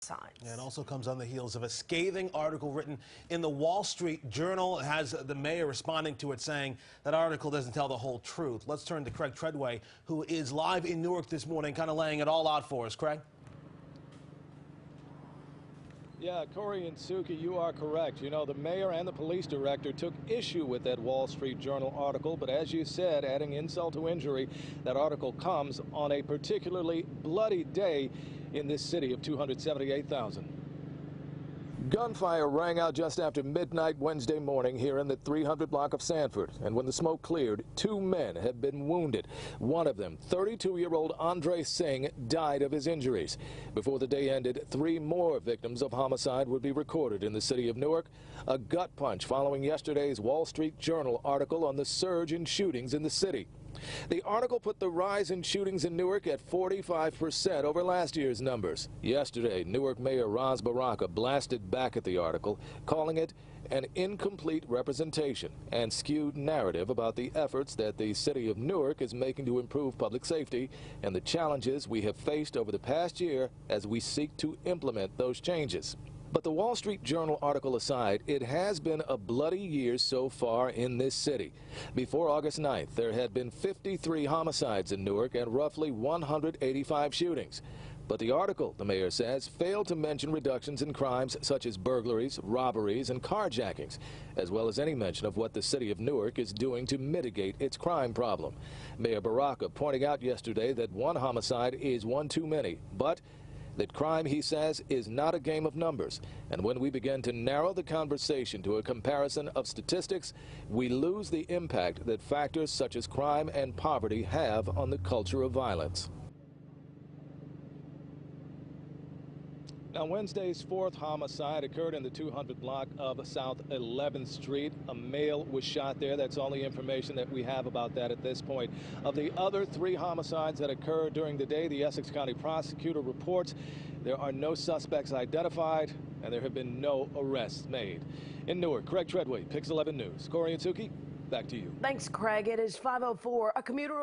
signs. And it also comes on the heels of a scathing article written in the Wall Street Journal. It has the mayor responding to it, saying that article doesn't tell the whole truth. Let's turn to Craig Treadway, who is live in Newark this morning, kind of laying it all out for us. Craig? Yeah, Corey and Suki, you are correct. You know, the mayor and the police director took issue with that Wall Street Journal article, but as you said, adding insult to injury, that article comes on a particularly bloody day in this city of 278,000. Gunfire rang out just after midnight Wednesday morning here in the 300 block of Sanford, and when the smoke cleared, 2 men had been wounded. One of them, 32-year-old Andre Singh, died of his injuries. Before the day ended, 3 more victims of homicide would be recorded in the city of Newark. A gut punch following yesterday's Wall Street Journal article on the surge in shootings in the city. The article put the rise in shootings in Newark at 45% over last year's numbers. Yesterday, Newark Mayor Ras BarakaÂ blasted back at the article, calling it an incomplete representation and skewed narrative about the efforts that the city of Newark is making to improve public safety and the challenges we have faced over the past year as we seek to implement those changes. But the Wall Street Journal article aside, it has been a bloody year so far in this city. Before August 9th, there had been 53 homicides in Newark and roughly 185 shootings. But the article, the mayor says, failed to mention reductions in crimes such as burglaries, robberies, and carjackings, as well as any mention of what the city of Newark is doing to mitigate its crime problem. Mayor BarakaÂ pointing out yesterday that one homicide is one too many, but that crime, he says, is not a game of numbers. And when we begin to narrow the conversation to a comparison of statistics, we lose the impact that factors such as crime and poverty have on the culture of violence. Now, Wednesday's 4th homicide occurred in the 200 block of South 11th Street. A male was shot there. That's all the information that we have about that at this point. Of the other 3 homicides that occurred during the day, the Essex County prosecutor reports there are no suspects identified and there have been no arrests made. In Newark, Craig Treadway, Pix 11 News. Corey and Suki, back to you. Thanks, Craig. It is 5:04. A commuter